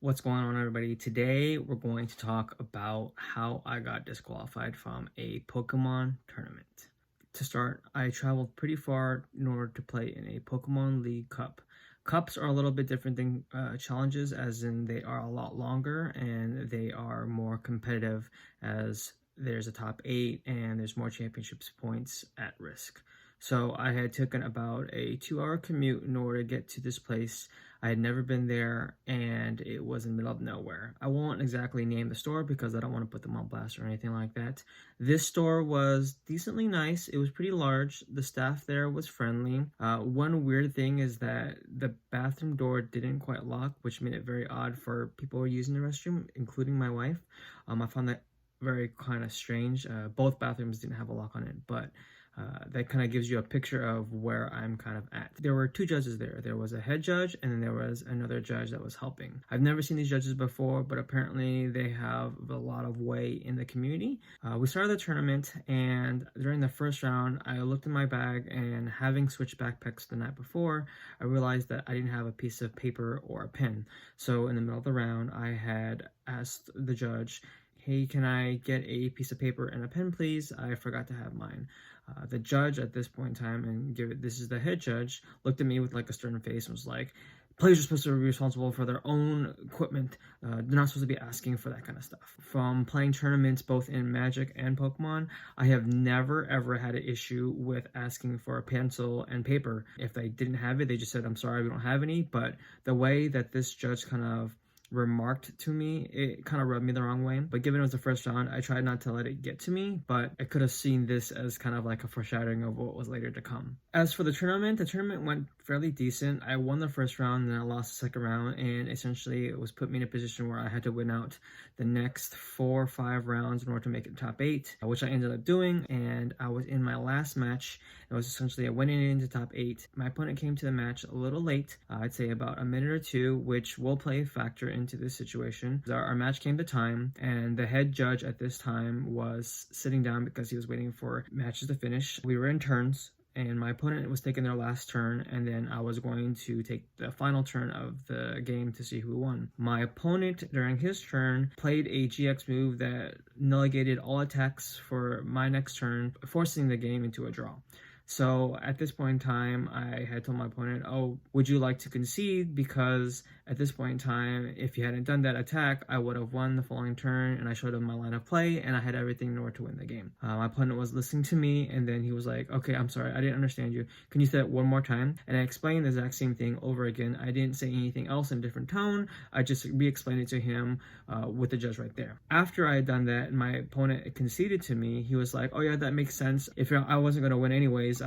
What's going on, everybody? Today we're going to talk about how I got disqualified from a Pokemon tournament. To start, I traveled pretty far in order to play in a Pokemon League Cup. Cups are a little bit different than challenges, as in they are a lot longer and they are more competitive, as there's a top 8 and there's more championships points at risk. So I had taken about a 2-hour commute in order to get to this place. I had never been there, and it was in the middle of nowhere. I won't exactly name the store because I don't want to put them on blast or anything like that. This store was decently nice. It was pretty large. The staff there was friendly. One weird thing is that the bathroom door didn't quite lock, which made it very odd for people who were using the restroom, including my wife. I found that very kind of strange. Both bathrooms didn't have a lock on it, but that kind of gives you a picture of where I'm kind of at. There were 2 judges there. There was a head judge and then there was another judge that was helping. I've never seen these judges before, but apparently they have a lot of weight in the community. We started the tournament, and during the first round, I looked in my bag, and having switched backpacks the night before, I realized that I didn't have a piece of paper or a pen. So in the middle of the round, I had asked the judge, "Hey, can I get a piece of paper and a pen, please? I forgot to have mine." The judge at this point in time, and this is the head judge, looked at me with like a stern face and was like, "Players are supposed to be responsible for their own equipment. They're not supposed to be asking for that kind of stuff." From playing tournaments both in Magic and Pokemon, I have never ever had an issue with asking for a pencil and paper. If they didn't have it, they just said, "I'm sorry, we don't have any." But the way that this judge kind of remarked to me, it kind of rubbed me the wrong way. But given it was the first round, I tried not to let it get to me, but I could have seen this as kind of like a foreshadowing of what was later to come. As for the tournament went fairly decent. I won the first round, and then I lost the second round, and essentially it was put me in a position where I had to win out the next 4 or 5 rounds in order to make it top 8, which I ended up doing. And I was in my last match. It was essentially a winning into top 8. My opponent came to the match a little late, I'd say about a minute or two, which will play a factor into this situation. Our match came to time, and the head judge at this time was sitting down because he was waiting for matches to finish. We were in turns, and my opponent was taking their last turn, and then I was going to take the final turn of the game to see who won. My opponent, during his turn, played a GX move that negated all attacks for my next turn, forcing the game into a draw. So at this point in time, I had told my opponent, "Oh, would you like to concede? Because at this point in time, if you hadn't done that attack, I would have won the following turn." And I showed him my line of play, and I had everything in order to win the game. My opponent was listening to me, and then he was like, "Okay, I'm sorry, I didn't understand you. Can you say that one more time?" And I explained the exact same thing over again. I didn't say anything else in a different tone. I just re-explained it to him with the judge right there. After I had done that, and my opponent conceded to me, he was like, "Oh yeah, that makes sense. If I wasn't going to win anyways,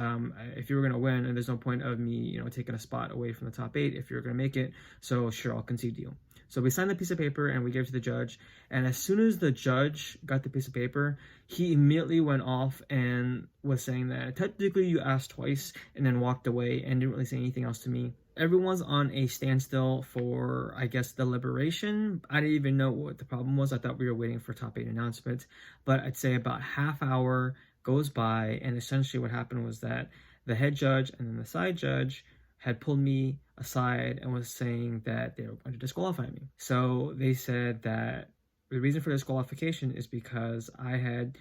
if you were going to win, and there's no point of me, taking a spot away from the top 8 if you're going to make it, so sure, I'll concede to you." So we signed the piece of paper and we gave it to the judge. And as soon as the judge got the piece of paper, he immediately went off and was saying that technically you asked twice, and then walked away and didn't really say anything else to me. Everyone's on a standstill for, I guess, deliberation. I didn't even know what the problem was. I thought we were waiting for top 8 announcement. But I'd say about half hour goes by, and essentially what happened was that the head judge and then the side judge had pulled me aside and was saying that they were going to disqualify me. So they said that the reason for disqualification is because I had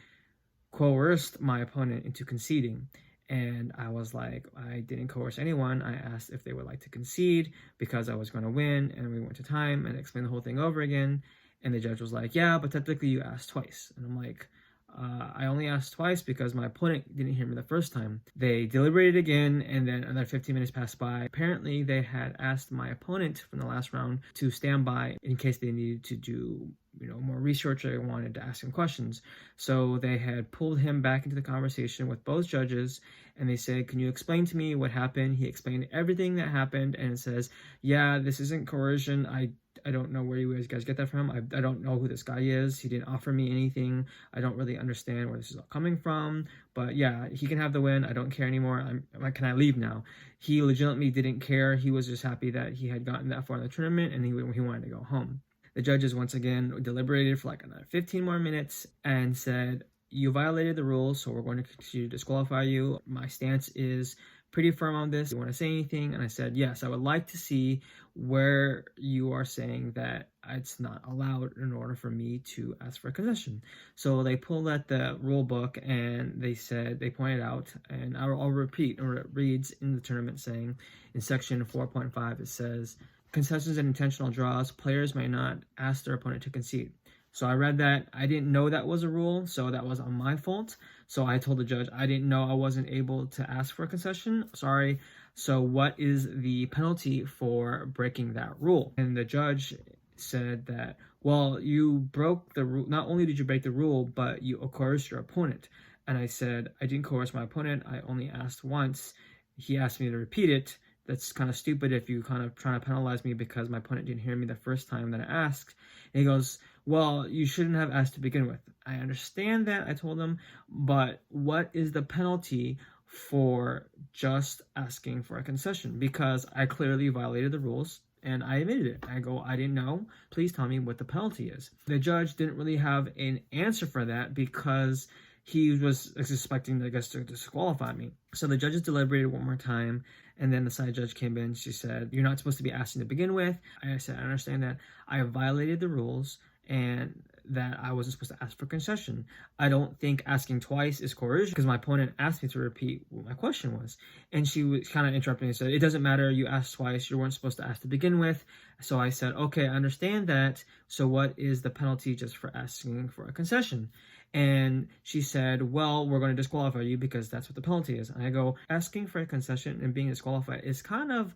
coerced my opponent into conceding. And I was like, I didn't coerce anyone. I asked if they would like to concede because I was going to win, and we went to time and explained the whole thing over again. And the judge was like, "Yeah, but technically you asked twice." And I'm like, I only asked twice because my opponent didn't hear me the first time. They deliberated again, and then another 15 minutes passed by. Apparently, they had asked my opponent from the last round to stand by in case they needed to do more research, or wanted to ask him questions. So they had pulled him back into the conversation with both judges, and they said, "Can you explain to me what happened?" He explained everything that happened, and it says, "Yeah, this isn't coercion. I don't know where you guys get that from. I don't know who this guy is. He didn't offer me anything. I don't really understand where this is all coming from. But yeah, he can have the win. I don't care anymore. Can I leave now?" He legitimately didn't care. He was just happy that he had gotten that far in the tournament, and he wanted to go home. The judges once again deliberated for like another 15 more minutes and said, "You violated the rules, so we're going to continue to disqualify you. My stance is pretty firm on this. Do you want to say anything? And I said, yes, I would like to see where you are saying that it's not allowed in order for me to ask for a concession. So they pulled at the rule book and they pointed out, and I'll repeat, or it reads in the tournament saying in section 4.5, it says, concessions and intentional draws, players may not ask their opponent to concede. So I read that. I didn't know that was a rule, so that was on my fault. So I told the judge, I didn't know I wasn't able to ask for a concession. Sorry. So what is the penalty for breaking that rule? And the judge said that, well, you broke the rule. Not only did you break the rule, but you coerced your opponent. And I said, I didn't coerce my opponent. I only asked once. He asked me to repeat it. That's kind of stupid if you kind of trying to penalize me because my opponent didn't hear me the first time that I asked. And he goes, well, you shouldn't have asked to begin with. I understand that, I told him, but what is the penalty for just asking for a concession? Because I clearly violated the rules and I admitted it. I go, I didn't know. Please tell me what the penalty is. The judge didn't really have an answer for that because he was expecting, I guess, to disqualify me. So the judges deliberated one more time, and then the side judge came in. She said, you're not supposed to be asking to begin with. I said, I understand that. I have violated the rules and that I wasn't supposed to ask for concession. I don't think asking twice is coercion because my opponent asked me to repeat what my question was. And she was kind of interrupting me and said, it doesn't matter, you asked twice, you weren't supposed to ask to begin with. So I said, okay, I understand that. So what is the penalty just for asking for a concession? And she said, well, we're going to disqualify you because that's what the penalty is. And I go, asking for a concession and being disqualified is kind of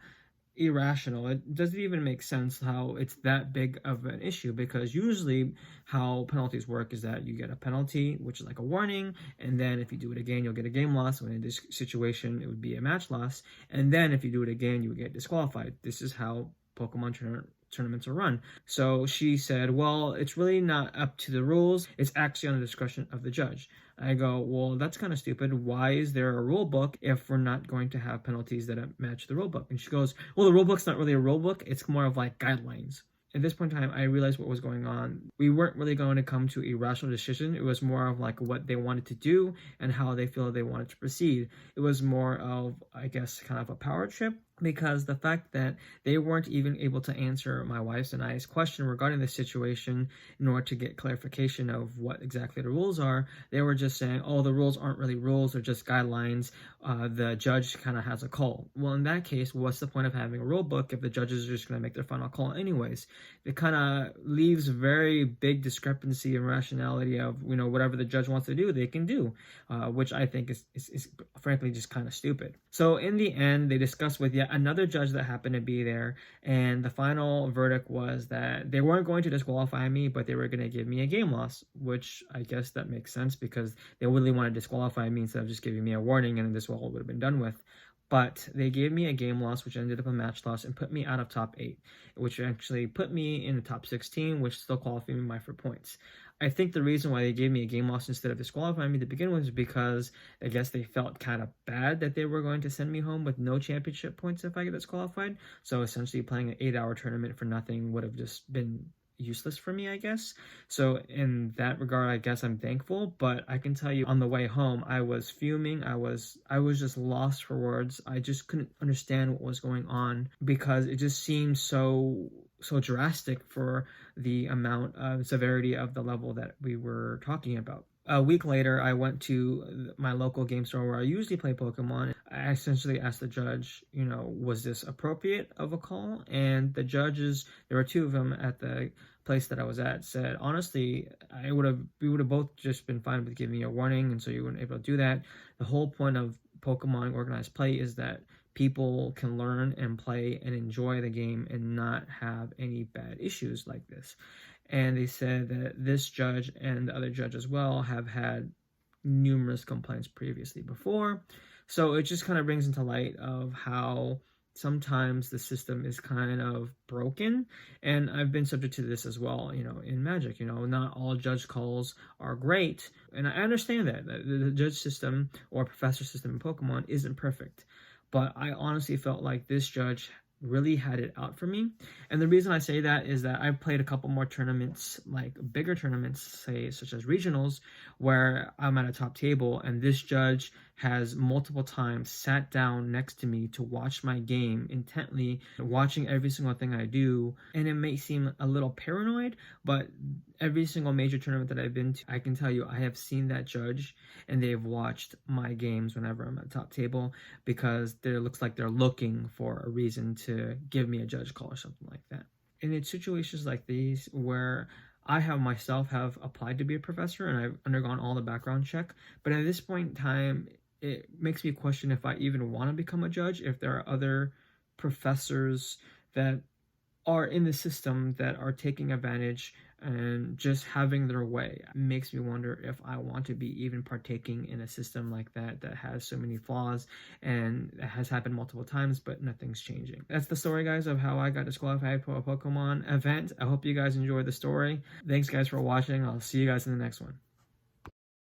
irrational. It doesn't even make sense how it's that big of an issue, because usually how penalties work is that you get a penalty, which is like a warning, and then if you do it again, you'll get a game loss. When in this situation, it would be a match loss. And then if you do it again, you would get disqualified. This is how Pokemon tournaments are run. So she said, well, it's really not up to the rules. It's actually on the discretion of the judge. I go, well, that's kind of stupid. Why is there a rule book if we're not going to have penalties that match the rule book? And she goes, well, the rule book's not really a rule book. It's more of like guidelines. At this point in time, I realized what was going on. We weren't really going to come to a rational decision. It was more of like what they wanted to do and how they feel they wanted to proceed. It was more of, I guess, kind of a power trip, because the fact that they weren't even able to answer my wife's and I's question regarding the situation in order to get clarification of what exactly the rules are, they were just saying, oh, the rules aren't really rules, they're just guidelines. The judge kind of has a call. Well, in that case, what's the point of having a rule book if the judges are just going to make their final call anyways? It kind of leaves very big discrepancy and rationality of, whatever the judge wants to do, they can do, which I think is frankly just kind of stupid. So in the end, they discussed with yet another judge that happened to be there, and the final verdict was that they weren't going to disqualify me, but they were going to give me a game loss, which I guess that makes sense because they really want to disqualify me instead of just giving me a warning and this all would have been done with. But they gave me a game loss, which ended up a match loss and put me out of top 8, which actually put me in the top 16, which still qualified me for points. I think the reason why they gave me a game loss instead of disqualifying me to begin with is because I guess they felt kind of bad that they were going to send me home with no championship points if I get disqualified. So essentially playing an 8-hour tournament for nothing would have just been useless for me, I guess. So in that regard, I guess I'm thankful, but I can tell you on the way home, I was fuming. I was just lost for words. I just couldn't understand what was going on because it just seemed so drastic for the amount of severity of the level that we were talking about. A week later, I went to my local game store where I usually play Pokemon. I essentially asked the judge, was this appropriate of a call? And the judges, there were 2 of them at the place that I was at, said, honestly, we would have both just been fine with giving you a warning, and so you weren't able to do that. The whole point of Pokemon organized play is that people can learn and play and enjoy the game and not have any bad issues like this. And they said that this judge and the other judge as well have had numerous complaints previously before. So it just kind of brings into light of how sometimes the system is kind of broken. And I've been subject to this as well, in Magic. Not all judge calls are great. And I understand that the judge system or professor system in Pokemon isn't perfect. But I honestly felt like this judge really had it out for me. And the reason I say that is that I've played a couple more tournaments, like bigger tournaments, say such as regionals, where I'm at a top table and this judge has multiple times sat down next to me to watch my game intently, watching every single thing I do. And it may seem a little paranoid, but every single major tournament that I've been to, I can tell you I have seen that judge and they've watched my games whenever I'm at top table, because it looks like they're looking for a reason to give me a judge call or something like that. And it's situations like these where I have applied to be a professor and I've undergone all the background check, but at this point in time, it makes me question if I even want to become a judge, if there are other professors that are in the system that are taking advantage and just having their way. It makes me wonder if I want to be even partaking in a system like that that has so many flaws and that has happened multiple times, but nothing's changing. That's the story, guys, of how I got disqualified for a Pokemon event. I hope you guys enjoyed the story. Thanks, guys, for watching. I'll see you guys in the next one.